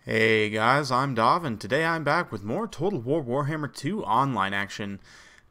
Hey guys, I'm Dov, and today I'm back with more Total War Warhammer 2 online action.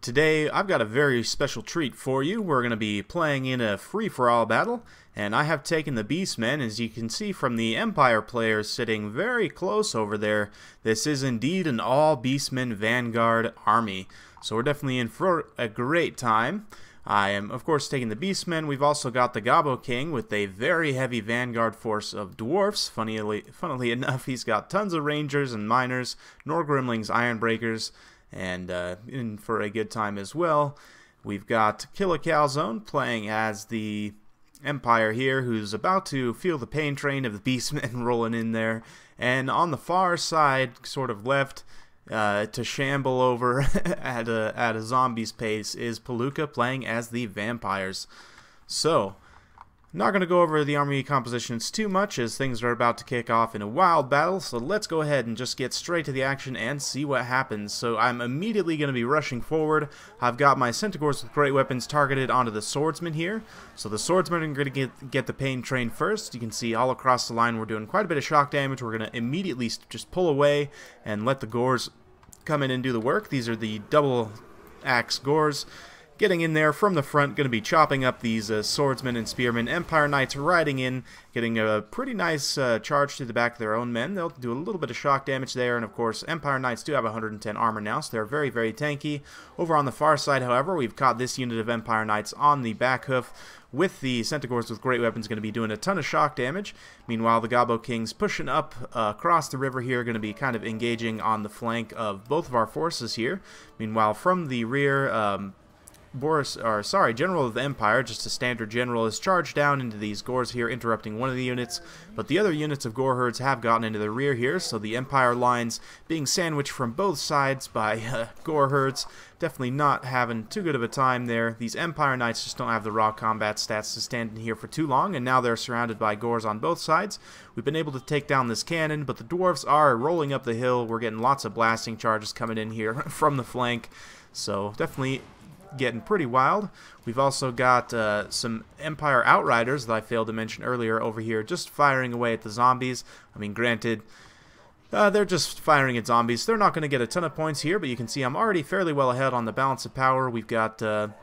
Today I've got a very special treat for you. We're going to be playing in a free-for-all battle, and I have taken the Beastmen. As you can see from the Empire players sitting very close over there, this is indeed an all-Beastmen Vanguard army. So we're definitely in for a great time. I am, of course, taking the Beastmen. We've also got the Gobbo King with a very heavy Vanguard force of dwarfs. Funnily enough, he's got tons of rangers and miners, Norgrimlings, Ironbreakers, and in for a good time as well. We've got Killer Calzone playing as the Empire here, who's about to feel the pain train of the Beastmen rolling in there. And on the far side, sort of left, to shamble over at a zombie's pace is Palooka playing as the vampires. So, not going to go over the army compositions too much as things are about to kick off in a wild battle, so let's go ahead and just get straight to the action and see what happens. So I'm immediately going to be rushing forward. I've got my Centaurs with great weapons targeted onto the swordsmen here. So the swordsmen are going to get the pain train first. You can see all across the line we're doing quite a bit of shock damage. We're going to immediately just pull away and let the Gors come in and do the work. These are the double axe Gors. Getting in there from the front, going to be chopping up these swordsmen and spearmen. Empire Knights riding in, getting a pretty nice charge to the back of their own men. They'll do a little bit of shock damage there, and of course, Empire Knights do have 110 armor now, so they're very, very tanky. Over on the far side, however, we've caught this unit of Empire Knights on the back hoof, with the Centaurs with great weapons going to be doing a ton of shock damage. Meanwhile, the Gobbo Kings pushing up across the river here, going to be kind of engaging on the flank of both of our forces here. Meanwhile, from the rear, General of the Empire, just a standard general, is charged down into these Gors here, interrupting one of the units, but the other units of Gore herds have gotten into the rear here, so the Empire lines being sandwiched from both sides by Gore herds, definitely not having too good of a time there. These Empire Knights just don't have the raw combat stats to stand in here for too long, and now they're surrounded by Gors on both sides. We've been able to take down this cannon, but the dwarves are rolling up the hill. We're getting lots of blasting charges coming in here from the flank, so definitely getting pretty wild. We've also got some Empire Outriders that I failed to mention earlier over here, just firing away at the zombies. I mean, granted, they're just firing at zombies. They're not going to get a ton of points here, but you can see I'm already fairly well ahead on the balance of power. We've got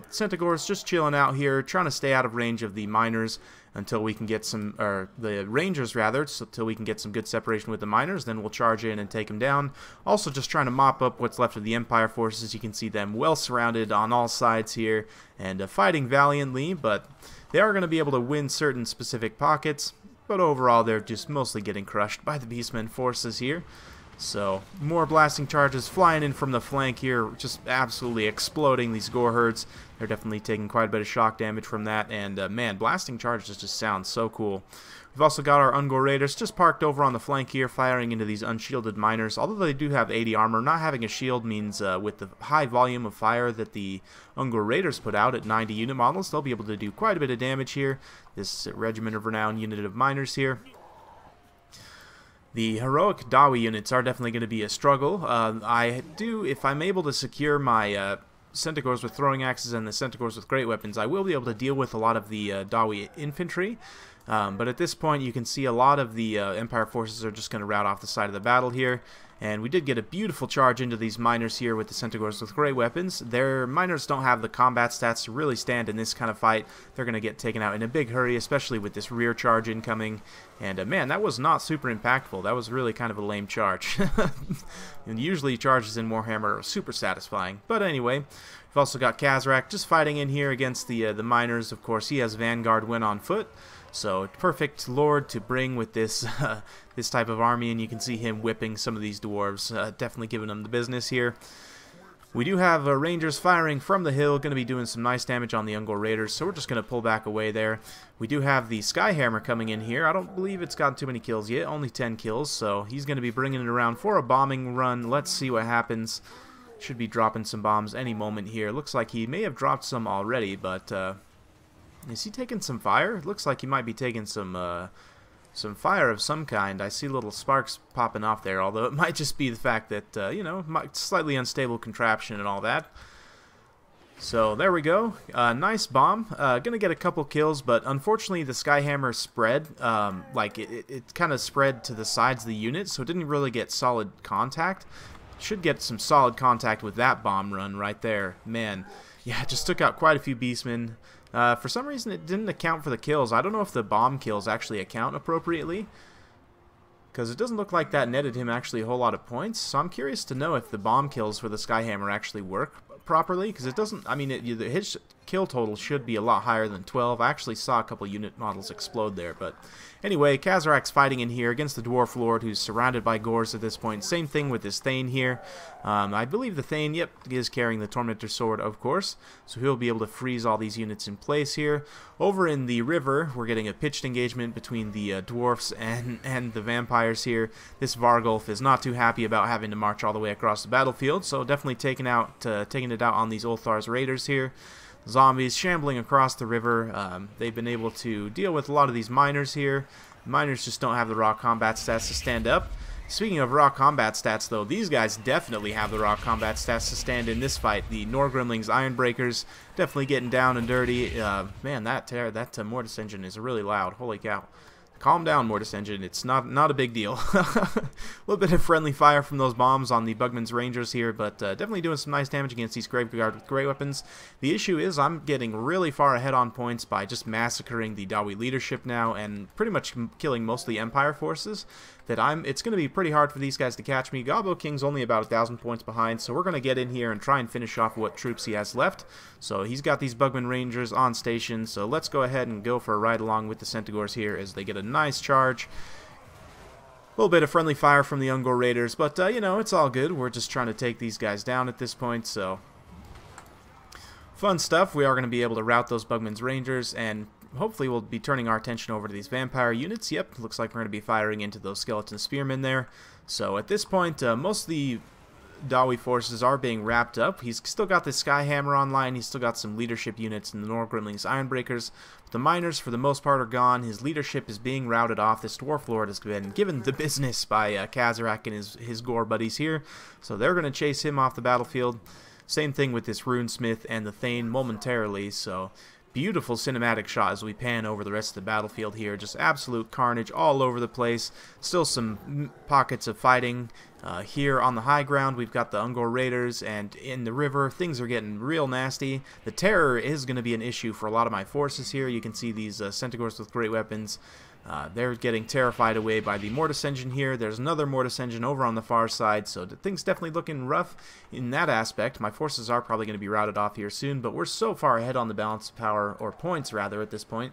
Centaurs just chilling out here, trying to stay out of range of the miners until we can get some, or the Rangers rather, until we can get some good separation with the miners. Then we'll charge in and take them down. Also just trying to mop up what's left of the Empire forces. You can see them well surrounded on all sides here and fighting valiantly, but they are going to be able to win certain specific pockets. But overall, they're just mostly getting crushed by the Beastmen forces here. So, more blasting charges flying in from the flank here, just absolutely exploding these Gore herds. They're definitely taking quite a bit of shock damage from that, and man, blasting charges just sound so cool. We've also got our Ungor Raiders just parked over on the flank here, firing into these unshielded miners. Although they do have 80 armor, not having a shield means with the high volume of fire that the Ungor Raiders put out at 90 unit models, they'll be able to do quite a bit of damage here. This Regiment of Renown unit of miners here. The heroic Dawi units are definitely going to be a struggle. If I'm able to secure my Centaurs with throwing axes and the Centaurs with great weapons, I will be able to deal with a lot of the Dawi infantry. But at this point, you can see a lot of the Empire forces are just going to rout off the side of the battle here. And we did get a beautiful charge into these miners here with the Centaurs with great weapons. Their miners don't have the combat stats to really stand in this kind of fight. They're going to get taken out in a big hurry, especially with this rear charge incoming. And man, that was not super impactful. That was really kind of a lame charge. And usually charges in Warhammer are super satisfying. But anyway, we've also got Kazrak just fighting in here against the miners. Of course, he has Vanguard win on foot. So, perfect lord to bring with this this type of army, and you can see him whipping some of these dwarves, definitely giving them the business here. We do have Rangers firing from the hill, going to be doing some nice damage on the Ungor Raiders, so we're just going to pull back away there. We do have the Skyhammer coming in here. I don't believe it's gotten too many kills yet, only 10 kills, so he's going to be bringing it around for a bombing run. Let's see what happens. Should be dropping some bombs any moment here. Looks like he may have dropped some already, but is he taking some fire? It looks like he might be taking some fire of some kind. I see little sparks popping off there, although it might just be the fact that, you know, slightly unstable contraption and all that. So there we go. Nice bomb. Gonna get a couple kills, but unfortunately the Skyhammer spread. Like it kind of spread to the sides of the unit, so it didn't really get solid contact. Should get some solid contact with that bomb run right there. Man, yeah, it just took out quite a few Beastmen. For some reason it didn't account for the kills. I don't know if the bomb kills actually account appropriately, because it doesn't look like that netted him actually a whole lot of points. So I'm curious to know if the bomb kills for the Skyhammer actually work properly, because it doesn't. I mean, his kill total should be a lot higher than 12. I actually saw a couple unit models explode there, but anyway, Kazarak's fighting in here against the Dwarf Lord, who's surrounded by Ghorst at this point. Same thing with his Thane here. I believe the Thane, yep, is carrying the Tormentor Sword, of course, so he'll be able to freeze all these units in place here. Over in the river, we're getting a pitched engagement between the Dwarfs and the Vampires here. This Vargulf is not too happy about having to march all the way across the battlefield, so definitely taking it out on these Ulthar's Raiders here. Zombies shambling across the river. They've been able to deal with a lot of these miners here. Miners just don't have the raw combat stats to stand up. Speaking of raw combat stats, though, these guys definitely have the raw combat stats to stand in this fight. The Norgrimlings Ironbreakers definitely getting down and dirty. Man, that Mortis engine is really loud. Holy cow. Calm down, Mortis Engine. It's not a big deal. A little bit of friendly fire from those bombs on the Bugman's Rangers here, but definitely doing some nice damage against these Graveguard with great weapons. The issue is I'm getting really far ahead on points by just massacring the Dawi leadership now and pretty much killing most of the Empire forces. It's going to be pretty hard for these guys to catch me. Gobbo King's only about 1,000 points behind, so we're going to get in here and try and finish off what troops he has left. So he's got these Bugman Rangers on station, so let's go ahead and go for a ride along with the Centaurs here as they get a nice charge. A little bit of friendly fire from the Ungor Raiders, but you know, it's all good. We're just trying to take these guys down at this point, so fun stuff. We are going to be able to rout those Bugman's Rangers, and hopefully we'll be turning our attention over to these vampire units. Yep, looks like we're going to be firing into those skeleton spearmen there. So at this point, most of the Dawi forces are being wrapped up. He's still got the Skyhammer online. He's still got some leadership units in the Norgrimlings Ironbreakers. But the miners, for the most part, are gone. His leadership is being routed off. This Dwarf Lord has been given the business by Kazarak and his Gore buddies here. So they're going to chase him off the battlefield. Same thing with this Runesmith and the Thane momentarily. So beautiful cinematic shot as we pan over the rest of the battlefield here. Just absolute carnage all over the place. Still some pockets of fighting. Here on the high ground, we've got the Ungor Raiders, and in the river, things are getting real nasty. The terror is going to be an issue for a lot of my forces here. You can see these Centaurs with great weapons. They're getting terrified away by the Mortis engine here. There's another Mortis engine over on the far side, so things definitely looking rough in that aspect. My forces are probably going to be routed off here soon, but we're so far ahead on the balance of power, or points rather, at this point.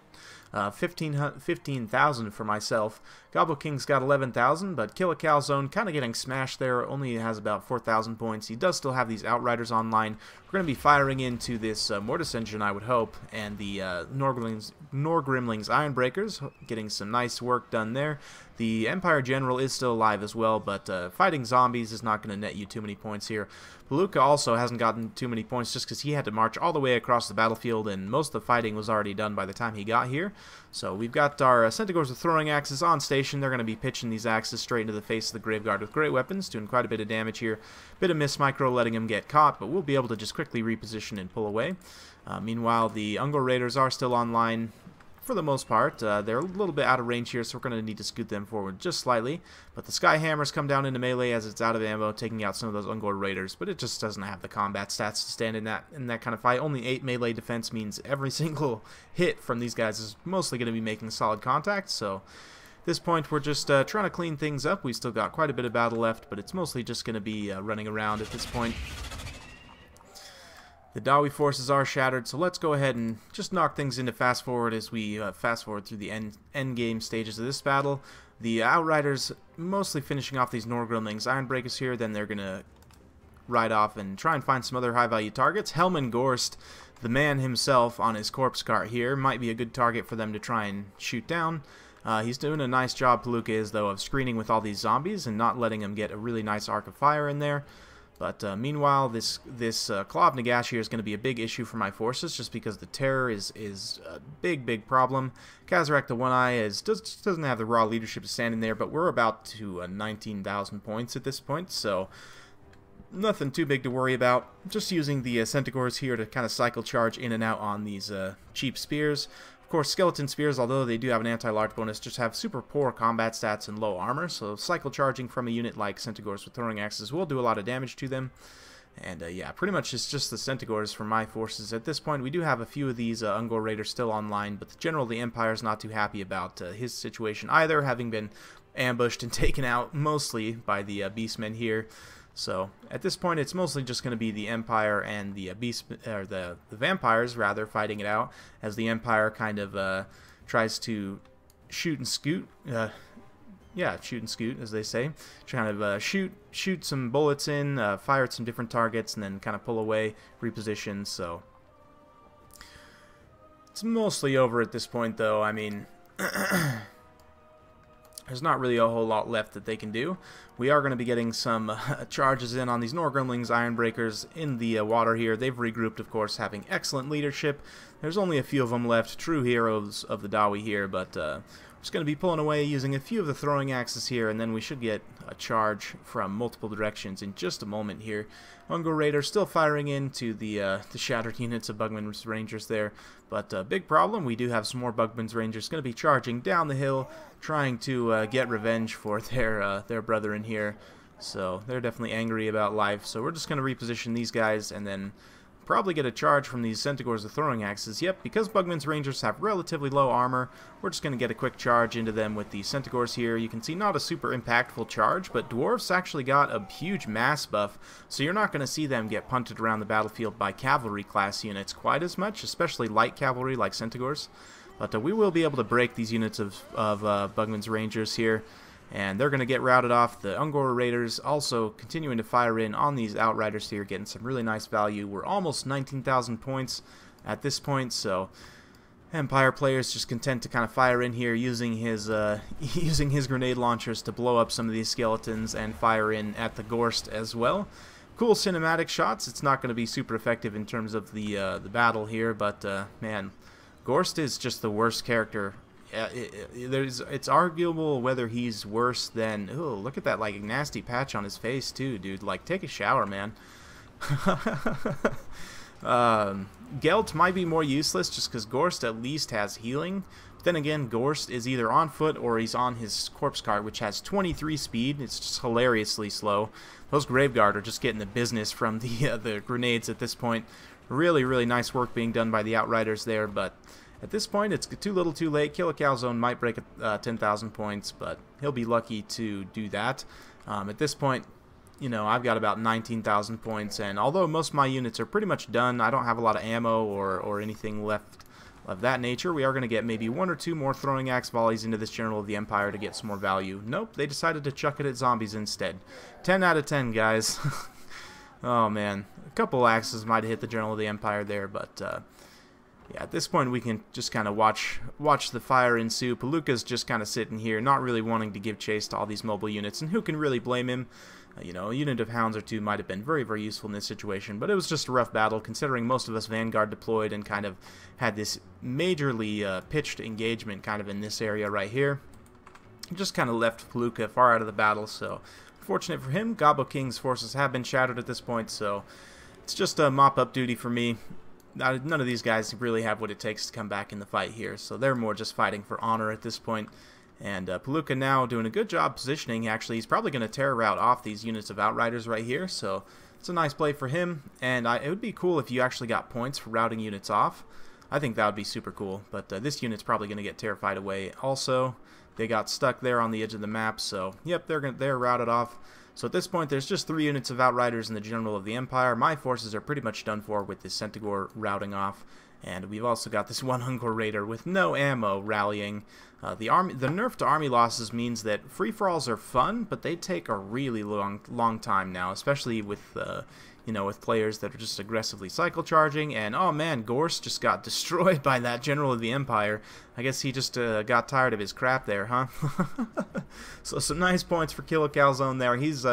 15,000 for myself. Gobble King's got 11,000, but Kill a Calzone kind of getting smashed there. Only has about 4,000 points. He does still have these Outriders online. We're going to be firing into this Mortis engine, I would hope, and the Norgrimlings Ironbreakers, getting some nice work done there. The Empire General is still alive as well, but fighting zombies is not going to net you too many points here. Palooka also hasn't gotten too many points just because he had to march all the way across the battlefield, and most of the fighting was already done by the time he got here. So we've got our Centaurs with throwing axes on station. They're going to be pitching these axes straight into the face of the Graveguard with great weapons, doing quite a bit of damage here. Bit of miss micro letting him get caught, but we'll be able to just quickly reposition and pull away. Meanwhile, the Ungor Raiders are still online for the most part. They're a little bit out of range here, so we're going to need to scoot them forward just slightly. But the Skyhammers come down into melee as it's out of ammo, taking out some of those Ungor Raiders, but it just doesn't have the combat stats to stand in that kind of fight. Only 8 melee defense means every single hit from these guys is mostly going to be making solid contact, so at this point we're just trying to clean things up. We've still got quite a bit of battle left, but it's mostly just going to be running around at this point. The Dawi forces are shattered, so let's go ahead and just knock things into fast forward as we fast forward through the end game stages of this battle. The Outriders mostly finishing off these Norgrimlings Ironbreakers here, then they're going to ride off and try and find some other high value targets. Helman Ghorst, the man himself on his corpse cart here, might be a good target for them to try and shoot down. He's doing a nice job, Palooka is, though, of screening with all these zombies and not letting them get a really nice arc of fire in there. But meanwhile, this Claw of Nagash here is going to be a big issue for my forces, just because the terror is a big problem. Kazarak the One-Eye doesn't have the raw leadership to stand in there, but we're about to 19,000 points at this point, so nothing too big to worry about. Just using the Centaurs here to kind of cycle charge in and out on these cheap spears. Of course, skeleton spears, although they do have an anti-large bonus, just have super poor combat stats and low armor, so cycle charging from a unit like Centaurs with throwing axes will do a lot of damage to them. And yeah, pretty much it's just the Centaurs for my forces. At this point, we do have a few of these Ungor Raiders still online, but the general of the Empire's not too happy about his situation either, having been ambushed and taken out mostly by the Beastmen here. So at this point, it's mostly just going to be the Empire and the the vampires rather fighting it out, as the Empire kind of tries to shoot and scoot. Yeah, shoot and scoot, as they say. Trying to shoot some bullets in, fire at some different targets, and then kind of pull away, reposition. So it's mostly over at this point, though. I mean, there's not really a whole lot left that they can do. We are going to be getting some charges in on these Norgremlings, Ironbreakers in the water here. They've regrouped, of course, having excellent leadership. There's only a few of them left, true heroes of the Dawi here, but we're just going to be pulling away using a few of the throwing axes here, and then we should get a charge from multiple directions in just a moment here. Ungor Raider still firing into the shattered units of Bugman's Rangers there, but big problem, we do have some more Bugman's Rangers going to be charging down the hill, trying to get revenge for their brother in here. So they're definitely angry about life, so we're just going to reposition these guys and then probably get a charge from these Centaurs with throwing axes. Yep, because Bugman's Rangers have relatively low armor, we're just going to get a quick charge into them with the Centaurs here. You can see not a super impactful charge, but Dwarves actually got a huge mass buff, so you're not going to see them get punted around the battlefield by cavalry class units quite as much, especially light cavalry like Centaurs. But we will be able to break these units of Bugman's Rangers here, and they're going to get routed off. The Ungor Raiders also continuing to fire in on these Outriders here, getting some really nice value. We're almost 19,000 points at this point, so Empire players just content to kind of fire in here using his using his grenade launchers to blow up some of these skeletons and fire in at the Ghorst as well. Cool cinematic shots. It's not going to be super effective in terms of the battle here, but man, Ghorst is just the worst character. It's arguable whether he's worse than... Oh, look at that like nasty patch on his face too, dude. Like, take a shower, man. Gelt might be more useless just because Ghorst at least has healing. But then again, Ghorst is either on foot or he's on his corpse cart, which has 23 speed. It's just hilariously slow. Those Graveguard are just getting the business from the grenades at this point. Really, really nice work being done by the Outriders there, but at this point, it's too little too late. Kill a Calzone might break 10,000 points, but he'll be lucky to do that. At this point, you know, I've got about 19,000 points, and although most of my units are pretty much done, I don't have a lot of ammo or anything left of that nature. We are going to get maybe one or two more throwing axe volleys into this General of the Empire to get some more value. Nope, they decided to chuck it at zombies instead. 10 out of 10, guys. Oh, man. A couple axes might have hit the General of the Empire there, but... yeah, at this point we can just kind of watch the fire ensue. Palooka's just kind of sitting here, not really wanting to give chase to all these mobile units, and who can really blame him? You know, a unit of Hounds or two might have been very, very useful in this situation, but it was just a rough battle, considering most of us Vanguard deployed and kind of had this majorly pitched engagement kind of in this area right here. Just kind of left Palooka far out of the battle, so fortunate for him, Gobbo King's forces have been shattered at this point, so it's just a mop-up duty for me. None of these guys really have what it takes to come back in the fight here, so they're more just fighting for honor at this point. And Palooka now doing a good job positioning. Actually, he's probably going to terror route off these units of Outriders right here, so it's a nice play for him. And it would be cool if you actually got points for routing units off. I think that would be super cool, but this unit's probably going to get terrified away also. They got stuck there on the edge of the map, so yep, they're routed off. So at this point, there's just 3 units of Outriders in the General of the Empire. My forces are pretty much done for with this Centaur routing off. And we've also got this one Ungor Raider with no ammo rallying. The nerf to army losses means that free-for-alls are fun, but they take a really long time now, especially with you know, with players that are just aggressively cycle charging. And oh man, Ghorst just got destroyed by that General of the Empire. I guess he just got tired of his crap there, huh? So some nice points for Kill a Calzone there. He's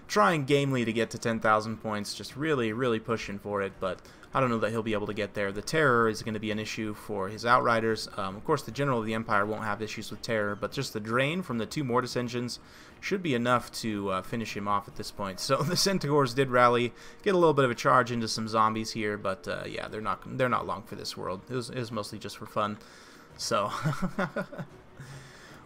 trying gamely to get to 10,000 points, just really, really pushing for it, but I don't know that he'll be able to get there. The terror is going to be an issue for his outriders. Of course, the general of the Empire won't have issues with terror, but just the drain from the 2 mortis engines should be enough to finish him off at this point. So the Centaurs did rally, get a little bit of a charge into some zombies here, but yeah, they're not long for this world. It was mostly just for fun. So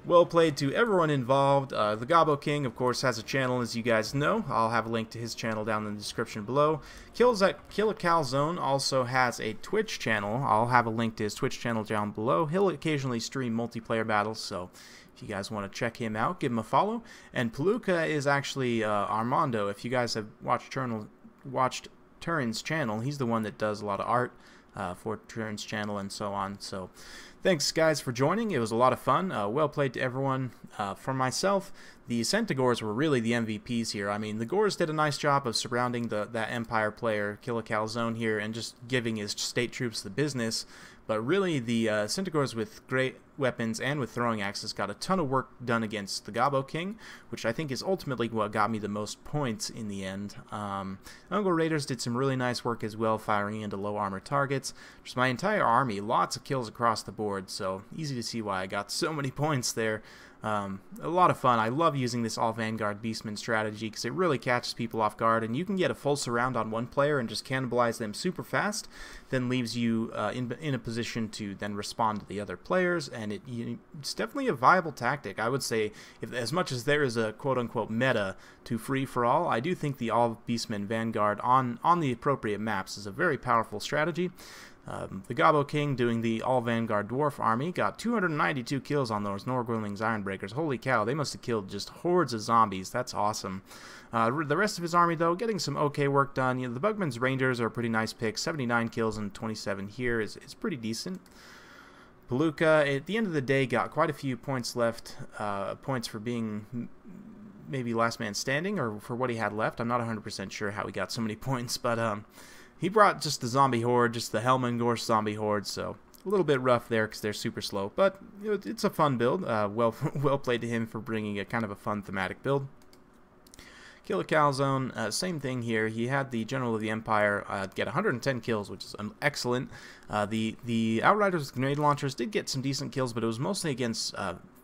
well played to everyone involved. The Gobbo King, of course, has a channel, as you guys know. I'll have a link to his channel down in the description below. Calzone also has a Twitch channel. I'll have a link to his Twitch channel down below. He'll occasionally stream multiplayer battles, so if you guys want to check him out, give him a follow. And Palooka is actually Armando. If you guys have watched Turin's channel, he's the one that does a lot of art for Turin's channel and so on. So thanks, guys, for joining. It was a lot of fun. Well played to everyone. For myself, the Centaurs were really the MVPs here. I mean, the Gors did a nice job of surrounding that Empire player, Calzone here, and just giving his state troops the business. But really, the Centaurs with great weapons and with throwing axes got a ton of work done against the Gobbo King, which I think is ultimately what got me the most points in the end. Mongol Raiders did some really nice work as well, firing into low armor targets. Just my entire army, lots of kills across the board, so easy to see why I got so many points there. A lot of fun. I love using this all Vanguard Beastmen strategy because it really catches people off guard, and you can get a full surround on one player and just cannibalize them super fast, then leaves you in a position to then respond to the other players, and it's definitely a viable tactic. I would say, as much as there is a quote-unquote meta to free-for-all, I do think the all Beastmen Vanguard on the appropriate maps is a very powerful strategy. The Gobbo King, doing the all-Vanguard Dwarf Army, got 292 kills on those Norgorlings Ironbreakers. Holy cow, they must have killed just hordes of zombies. That's awesome. The rest of his army, though, getting some okay work done. You know, the Bugman's Rangers are a pretty nice pick. 79 kills and 27 here is pretty decent. Palooka, at the end of the day, got quite a few points left. Points for being maybe last man standing, or for what he had left. I'm not 100% sure how he got so many points, but he brought just the zombie horde, just the Helman Ghorst zombie horde, so a little bit rough there because they're super slow, but you know, it's a fun build. Well played to him for bringing a kind of a fun thematic build. Calzone, same thing here. He had the General of the Empire get 110 kills, which is excellent. The Outriders with grenade launchers did get some decent kills, but it was mostly against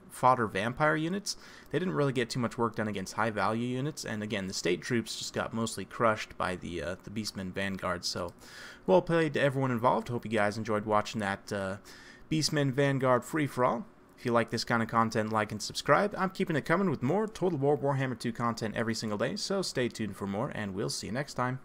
fodder vampire units. They didn't really get too much work done against high value units, and again, the state troops just got mostly crushed by the Beastmen Vanguard. So well played to everyone involved. Hope you guys enjoyed watching that Beastmen Vanguard free-for-all. If you like this kind of content, like and subscribe. I'm keeping it coming with more Total War Warhammer 2 content every single day, so stay tuned for more, and we'll see you next time.